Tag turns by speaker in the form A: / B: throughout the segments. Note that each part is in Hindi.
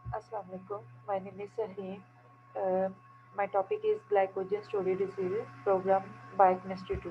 A: Assalamu alaikum. My name is Saheen. Uh, my topic is glycogen storage diseases program biochemistry 2.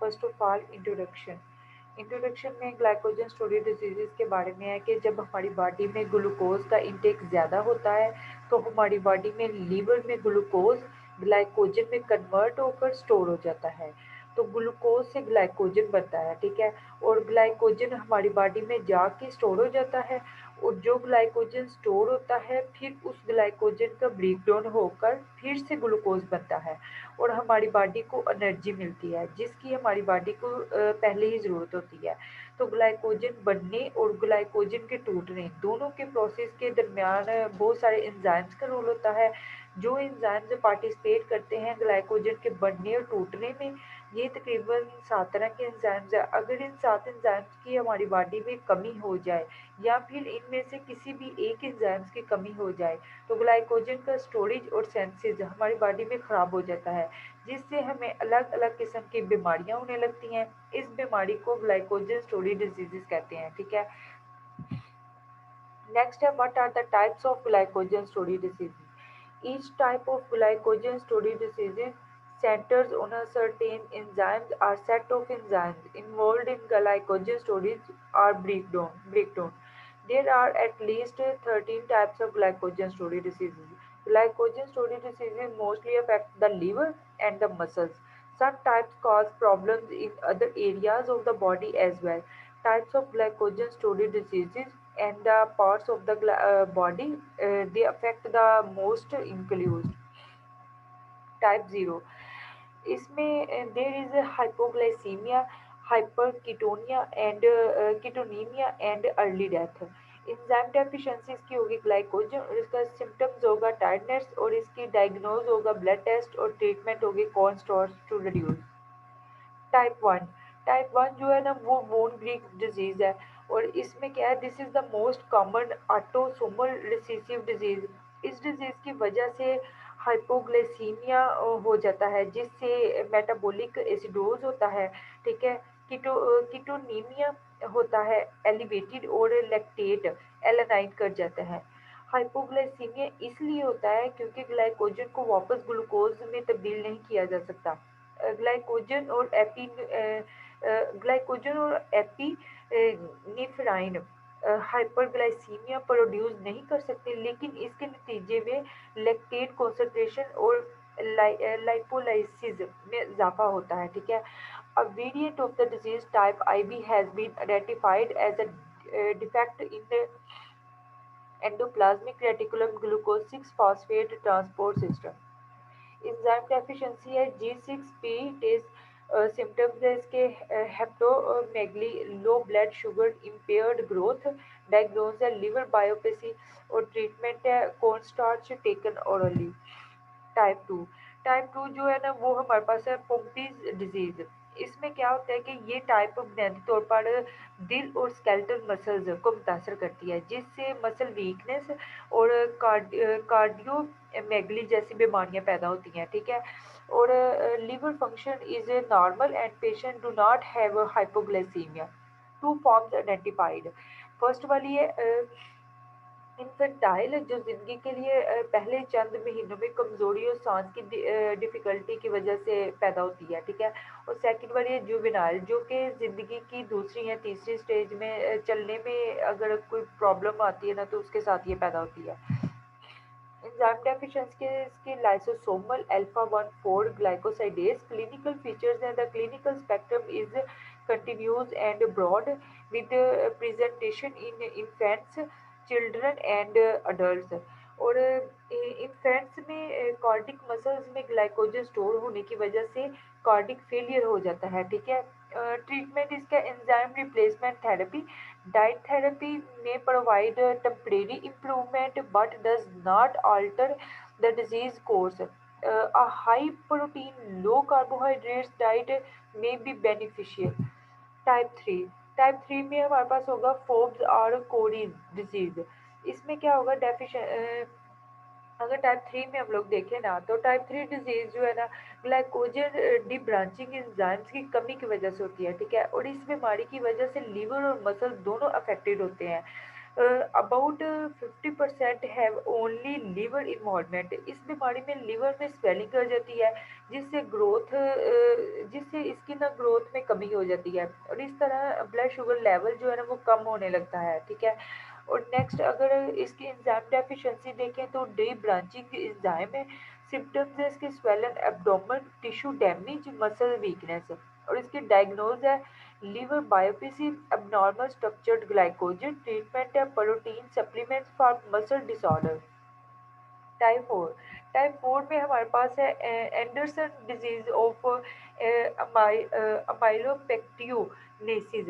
A: First of all introduction में ग्लाइकोजन स्टोरेज डिजीज़ के बारे में है कि जब हमारी बॉडी में ग्लूकोज का इंटेक ज़्यादा होता है तो हमारी बॉडी में लीवर में ग्लूकोज ग्लाइकोजन में कन्वर्ट होकर स्टोर हो जाता है। तो ग्लूकोज से ग्लाइकोजन बनता है, ठीक है। और ग्लाइकोजन हमारी बॉडी में जाके स्टोर हो जाता है और जो ग्लाइकोजन स्टोर होता है फिर उस ग्लाइकोजन का ब्रेक डाउन होकर फिर से ग्लूकोज बनता है और हमारी बॉडी को एनर्जी मिलती है जिसकी हमारी बॉडी को पहले ही ज़रूरत होती है। तो ग्लाइकोजन बनने और ग्लाइकोजन के टूटने दोनों के प्रोसेस के दरमियान बहुत सारे एंजाइम्स का रोल होता है। जो एंजाइम्स पार्टिसिपेट करते हैं ग्लाइकोजन के बनने और टूटने में, ये तकरीबन 7 तरह के एंजाइम्स हैं। अगर इन 7 एंजाइम्स की हमारी बॉडी में कमी हो जाए या फिर इनमें से किसी भी एक एंजाइम्स की कमी हो जाए तो ग्लाइकोजन का स्टोरेज और सेंसेज हमारी बॉडी में ख़राब हो जाता है जिससे हमें अलग अलग किस्म की बीमारियां होने लगती हैं। इस बीमारी को ग्लाइकोजन स्टोरेज डिजीजेस कहते हैं, ठीक है। नेक्स्ट है, what are the types of glycogen storage diseases. Each type of glycogen storage diseases centers on a certain enzymes or set of enzymes involved in glycogen storage or breakdown. There are at least 13 types of glycogen storage diseases. Glycogen storage diseases mostly affect the liver and the muscles. Some types cause problems in other areas of the body as well. Types of glycogen storage diseases and the parts of the body they affect the most include type zero. इसमें there is hypoglycaemia, hyperketonia and ketonaemia and early death. Enzyme deficiency इसकी होगी ग्लाइकोजन और इसका सिम्टम्स होगा टायर्डनेस और इसकी डायग्नोज होगा ब्लड टेस्ट और ट्रीटमेंट होगी corn starch to reduce. Type 1 जो है ना वो बोन ग्रीक डिजीज़ है और इसमें क्या है, this is the most common autosomal recessive disease. इस डिजीज़ की वजह से हाइपोग्लाइसीमिया हो जाता है जिससे मेटाबॉलिक एसिडोज होता है, ठीक है। कीटोनीमिया होता है एलिवेटेड और लैक्टेट एलानाइन कर जाता है। हाइपोग्लाइसीमिया इसलिए होता है क्योंकि ग्लाइकोजन को वापस ग्लूकोज में तब्दील नहीं किया जा सकता। ग्लाइकोजन और एपीनेफ्राइन हाइपरग्लाइसीमिया प्रोड्यूस नहीं कर सकते लेकिन इसके नतीजे में लैक्टेट कॉन्सेंट्रेशन और लाइपोलाइसिस में इजाफा होता है, ठीक है। A variant of the disease type IB has been identified as a defect in the endoplasmic reticulum glucose 6 phosphate transport system। Enzyme deficiency है G6P टेस्ट। सिम्टम्स है इसके hepatomegaly, low blood sugar, impaired growth. Diagnose है लिवर बायोप्सी और ट्रीटमेंट है corn starch taken orally. Type 2 जो है ना वो हमारे पास है पोम्पीज डिजीज। इसमें क्या होता है कि ये टाइप बुनियादी तौर पर दिल और स्केलेटल मसल्स को मुतासर करती है जिससे मसल वीकनेस और कार्डियोमेगली जैसी बीमारियां पैदा होती हैं, ठीक है। और liver function is normal and patient do not have hypoglycaemia. Two forms identified. First वाली है इनफेंटाइल जो ज़िंदगी के लिए पहले चंद महीनों में कमज़ोरी और सांस की डिफ़िकल्टी की वजह से पैदा होती है, ठीक है। और सेकंड वाली है जुवेनाइल जो कि ज़िंदगी की दूसरी या तीसरी स्टेज में चलने में अगर कोई प्रॉब्लम आती है ना तो उसके साथ ये पैदा होती है। एंजाइम डेफिशिएंसी के इसके lysosomal alpha 1 4 glycosidase. Clinical features हैं the clinical spectrum is continuous and broad with presentation in infants, children and adult. और इन्फेंट्स में कार्डिक मसल्स में ग्लाइकोजन स्टोर होने की वजह से कार्डिक फेलियर हो जाता है, ठीक है। ट्रीटमेंट इसका enzyme replacement therapy. Diet therapy may provide a temporary improvement but does not alter the disease course. A high protein, low carbohydrates diet may be beneficial. Type 3। Type 3 में हमारे पास होगा फोब्स और कोरीज डिजीज। इसमें क्या होगा अगर टाइप 3 में हम लोग देखें ना तो टाइप 3 डिजीज जो है ना ग्लाइकोजन डी ब्रांचिंग एंजाइम्स की कमी की वजह से होती है, ठीक है। और इस बीमारी की वजह से लीवर और मसल दोनों अफेक्टेड होते हैं। About 50% have only liver involvement. इस बीमारी में लिवर में स्वेलिंग कर जाती है, जिससे जिससे इसकी ना ग्रोथ में कमी हो जाती है, और इस तरह ब्लड शुगर लेवल जो है ना वो कम होने लगता है, ठीक है। और नेक्स्ट अगर इसकी एंजाइम डेफिशिएंसी देखें तो डी ब्रांचिंग एंजाइम है। सिम्टम्स है इसके swollen abdomen, tissue damage, muscle weakness. और इसकी डायग्नोज है liver biopsy, abnormal structured glycogen, treatment है protein supplements for muscle disorder. Type 4, type 4 में हमारे पास है एंडरसन डिजीज ऑफ अमाइलोपेक्टियोनेसिस।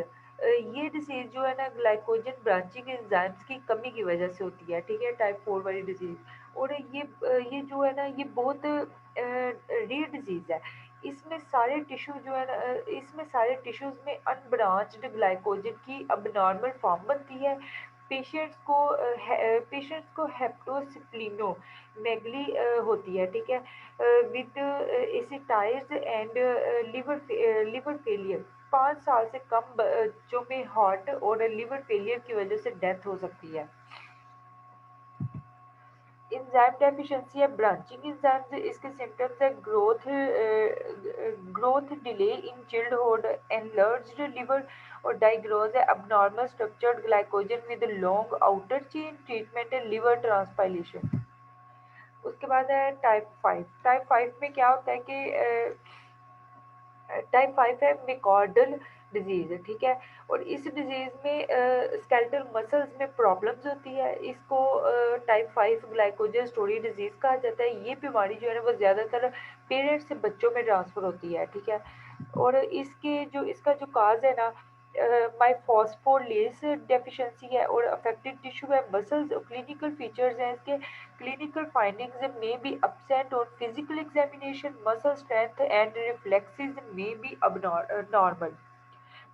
A: ये डिजीज जो है ना ग्लाइकोजन ब्रांचिंग एंजाइम्स की कमी की वजह से होती है, ठीक है, टाइप 4 वाली डिजीज। और ये जो है ना ये बहुत रेयर डिजीज है। इसमें सारे टिश्यू जो है ना इसमें सारे टिश्यूज में अनब्रांच्ड ग्लाइकोजन की अबनॉर्मल फॉर्म बनती है। पेशेंट्स को हेप्टोसिप्लिनो मेगली होती है, ठीक है, विद एसिटाइज एंड लिवर फेलियर। 5 साल से कम बच्चों में हार्ट और लिवर फेलियर की वजह से डेथ हो सकती है। एंजाइम डेफिशिएंसी है ब्रांचिंग एंजाइम्स, इसके सिम्टम्स है ग्रोथ डिले इन चिल्डहुड, एनलर्ज्ड लिवर। और डायग्नोज है abnormal structured glycogen with long outer chain, treatment है लिवर ट्रांसप्लांटेशन। उसके बाद है टाइप 5 में क्या होता है कि टाइप 5 है मिकॉर्डल डिजीज, ठीक है। और इस डिजीज में स्केलेटल मसल्स में प्रॉब्लम्स होती है। इसको टाइप 5 ग्लाइकोजन स्टोरी डिजीज कहा जाता है। ये बीमारी जो है ना वो ज़्यादातर पेरेंट्स से बच्चों में ट्रांसफ़र होती है, ठीक है। और इसका जो काज है ना माइफॉस्फोलेस डेफिशिएंसी है, और अफेक्टेड टिश्यू है मसल्स। क्लिनिकल फीचर्स हैं इसके, clinical findings may be absent on physical examination, muscle strength and reflexes may be abnormal.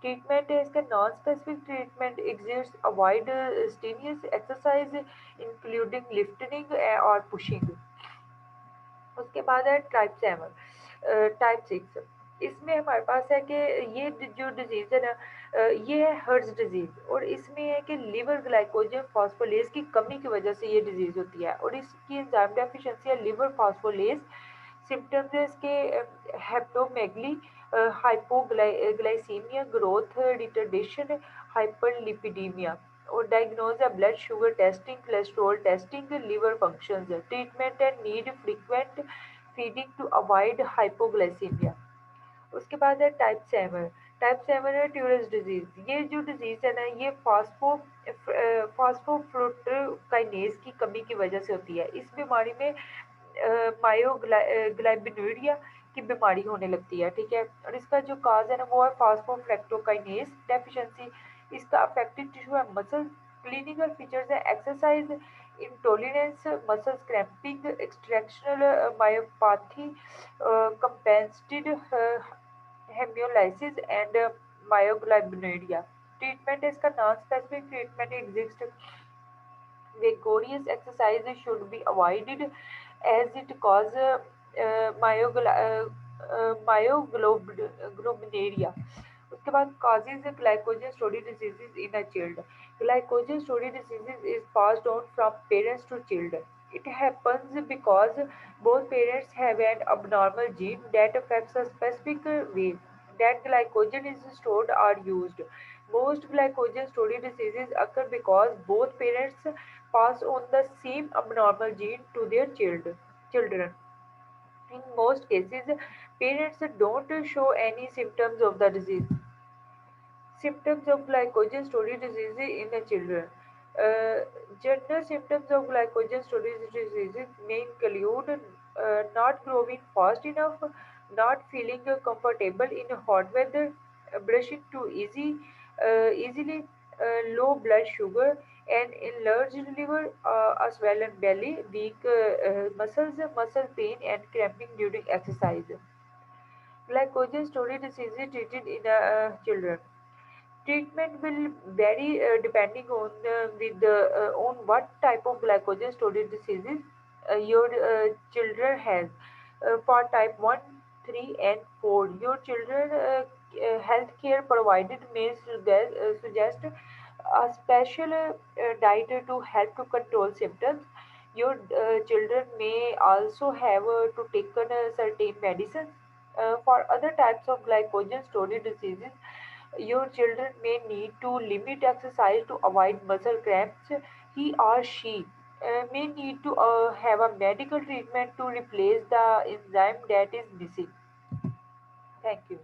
A: Treatment है इसका non specific treatment exist, avoid strenuous exercise including lifting और पुशिंग। उसके बाद है टाइप 6। इसमें हमारे पास है कि ये जो डिजीज़ है ना ये है हर्ज डिजीज़। और इसमें है कि लिवर ग्लाइकोजन फॉस्फोलेज की कमी की वजह से ये डिजीज़ होती है, और इसकी एंजाइम डेफिशिएंसी है लिवर फॉस्फोलेज। सिम्टम्स है इसके hepatomegaly, hypoglycaemia, growth retardation, hyperlipidaemia. और डायग्नोज है blood sugar testing, cholesterol testing, liver functions. Treatment है need frequent feeding to avoid hypoglycaemia. उसके बाद है टाइप 7 है ट्यूरस डिजीज। ये जो डिजीज है ना ये फास्फोफ्रुक्टोकाइनेज की कमी की वजह से होती है। इस बीमारी में मायोग्लाइबिनुरिया की बीमारी होने लगती है, ठीक है। और इसका जो काज है ना वो है फास्फोफ्रैक्टोकाइनेज डेफिशिएंसी। इसका अफेक्टेड टिश्यू है मसल। क्लिनिकल फीचर्स है exercise intolerance, muscle cramping, exertional myopathy, compensated haemolysis and myoglobinuria. Treatment है इसका non specific treatment exist. Vigorous exercise should be avoided as it cause myoglobinuria. उसके बाद causes glycogen storage diseases in a child. Glycogen storage diseases is passed on from parents to children. It happens because both parents have an abnormal gene that affects a specific way that glycogen is stored or used. Most glycogen storage diseases occur because both parents pass on the same abnormal gene to their children. In most cases, parents don't show any symptoms of the disease. Symptoms of glycogen storage disease in the children. Uh, General symptoms of glycogen storage disease may include not growing fast enough, not feeling comfortable in hot weather, brushing easily, low blood sugar, and enlarged liver, a swollen belly, weak muscles, muscle pain, and cramping during exercise. Glycogen storage disease is treated in children. Treatment will vary depending on what type of glycogen storage diseases your children has. For type 1, 3, and 4, your children healthcare provided may suggest a special diet to help to control symptoms. Your children may also have to take certain medicines for other types of glycogen storage diseases. Your children may need to limit exercise to avoid muscle cramps. He or she may need to have a medical treatment to replace the enzyme that is missing. Thank you.